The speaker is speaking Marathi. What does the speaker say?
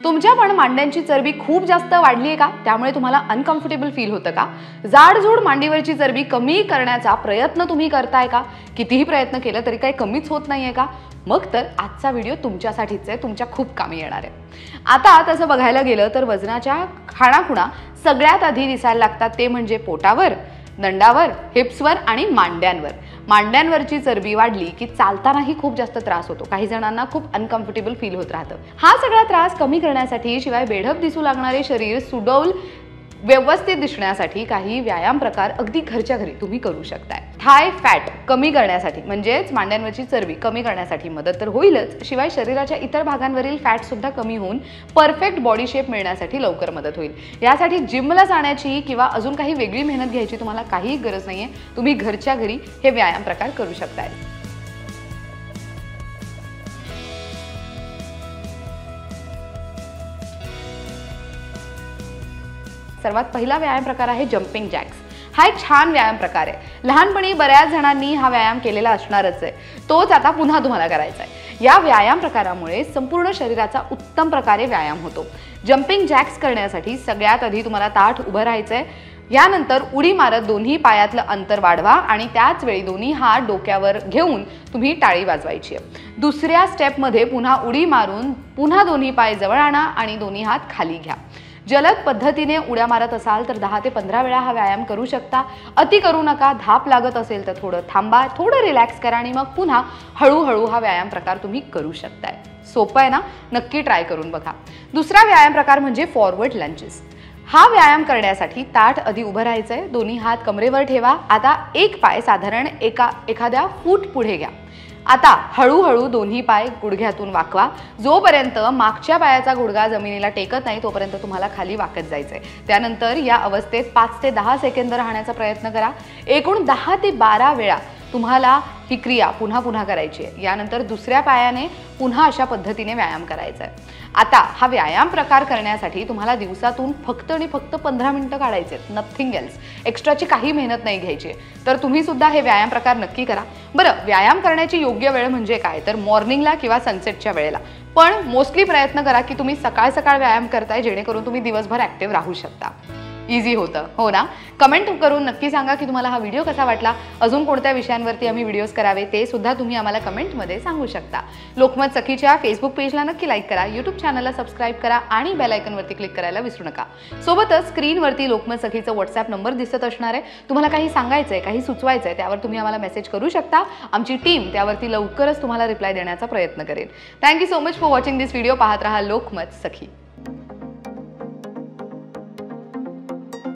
तुमच्या पण मांड्यांची चरबी खूप जास्त वाढली आहे का? त्यामुळे तुम्हाला अनकम्फर्टेबल फील होतं का? जाडजूड मांडीवरची चरबी कमी करण्याचा प्रयत्न तुम्ही करताय का? कितीही प्रयत्न केला तरी काही कमीच होत नाहीये का? मग तर आजचा व्हिडिओ तुमच्यासाठीच आहे, तुमच्या खूप कामी येणार आहे। आता तसं बघायला गेलं तर वजनाच्या खाणाखुणा सगळ्यात आधी दिसायला लागतात ते म्हणजे पोटावर, दंडावर, हिप्सवर आणि मांड्यांवर। मांड्यांवरची चरबी वाढली की चालतानाही खूप जास्त त्रास होतो, काही जणांना खूप अनकम्फर्टेबल फील होत राहतं। हा सगळा त्रास कमी करण्यासाठी शिवाय बेढप दिसू लागणारे शरीर सुडौल व्यवस्थित दिसण्यासाठी काही व्यायाम प्रकार अगदी घरच्या घरी तुम्ही करू शकताय। थाय फॅट कमी करण्यासाठी म्हणजेच मांड्यांवरची चरबी कमी करण्यासाठी मदत तर होईलच, शिवाय शरीराच्या इतर भागांवरील फॅट सुद्धा कमी होऊन परफेक्ट बॉडी शेप मिळण्यासाठी लवकर मदत होईल। यासाठी जिमला जाण्याची किंवा अजून काही वेगळी मेहनत घ्यायची तुम्हाला काही गरज नाहीये, तुम्ही घरच्या घरी हे व्यायाम प्रकार करू शकताय। सर्वात पहिला व्यायाम प्रकार आहे जंपिंग जॅक्स। हा एक छान व्यायाम प्रकार आहे। लहानपणी बऱ्याच जणांनी हा व्यायाम केलेला असणारच आहे, तोच आता पुन्हा तुम्हाला करायचा आहे। या व्यायाम प्रकारामुळे संपूर्ण शरीराचा उत्तम प्रकारे व्यायाम होतो। जंपिंग जॅक्स करण्यासाठी सगळ्यात आधी तुम्हाला ताठ उभं राहायचंय, यानंतर उडी मारत दोन्ही पायातलं अंतर वाढवा आणि त्याच वेळी दोन्ही हात डोक्यावर घेऊन तुम्ही टाळी वाजवायची आहे। दुसऱ्या स्टेपमध्ये पुन्हा उडी मारून पुन्हा दोन्ही पाय जवळ आणा आणि दोन्ही हात खाली घ्या। जलद पद्धतीने उड्या मारत असाल तर 10 ते 15 वेळा हा व्यायाम करू शकता। अति करू नका, धाप लागत असेल तर थोडं थांबा, थोडं रिलॅक्स करा आणि मग पुन्हा हळूहळू हा व्यायाम प्रकार तुम्ही करू शकताय। सोपं आहे ना? नक्की ट्राय करून बघा। दुसरा व्यायाम प्रकार म्हणजे फॉरवर्ड लंजेस। हा व्यायाम करण्यासाठी ताठ आधी उभं राहायचंय, दोन्ही हात कमरेवर ठेवा। आता एक पाय साधारण एखाद्या फूट पुढे घ्या। आता हळूहळू दोन्ही पाय गुडघ्यातून वाकवा। जोपर्यंत मागच्या पायाचा गुडघा जमिनीला टेकत नाही तोपर्यंत तुम्हाला खाली वाकत जायचंय। त्यानंतर या अवस्थेत 5 ते 10 सेकंद राहण्याचा प्रयत्न करा। एकूण 10 ते 12 वेळा तुम्हाला ही क्रिया पुन्हा पुन्हा करायची आहे। यानंतर दुसऱ्या पायाने पुन्हा अशा पद्धतीने व्यायाम करायचा आहे। आता हा व्यायाम प्रकार करण्यासाठी तुम्हाला दिवसातून फक्त आणि फक्त 15 मिनिटं काढायचे, नथिंग एल्स। एक्स्ट्राची काही मेहनत नाही घ्यायची। तर तुम्ही सुद्धा हे व्यायाम प्रकार नक्की करा। बरं, व्यायाम करण्याची योग्य वेळ म्हणजे काय तर मॉर्निंगला किंवा सनसेटच्या वेळेला, पण मोस्टली प्रयत्न करा की तुम्ही सकाळ सकाळ व्यायाम करताय, जेणेकरून तुम्ही दिवसभर ऍक्टिव्ह राहू शकता। इझी होतं, हो ना? कमेंट करून नक्की सांगा की तुम्हाला हा व्हिडिओ कसा वाटला। अजून कोणत्या विषयांवरती आम्ही व्हिडिओज करावे ते सुद्धा तुम्ही आम्हाला कमेंटमध्ये सांगू शकता। लोकमत सखीच्या फेसबुक पेजला नक्की लाईक करा, यूट्यूब चॅनलला सबस्क्राईब करा आणि बेल आयकॉनवरती क्लिक करायला विसरू नका। सोबतच स्क्रीनवरती लोकमत सखीचा व्हॉट्सॲप नंबर दिसत असणार आहे। तुम्हाला काही सांगायचंय, काही सुचवायचंय, त्यावर तुम्ही आम्हाला मेसेज करू शकता। आमची टीम त्यावरती लवकरच तुम्हाला रिप्लाय देण्याचा प्रयत्न करेल। Thank you so much for watching this video. पाहत रहा लोकमत सखी।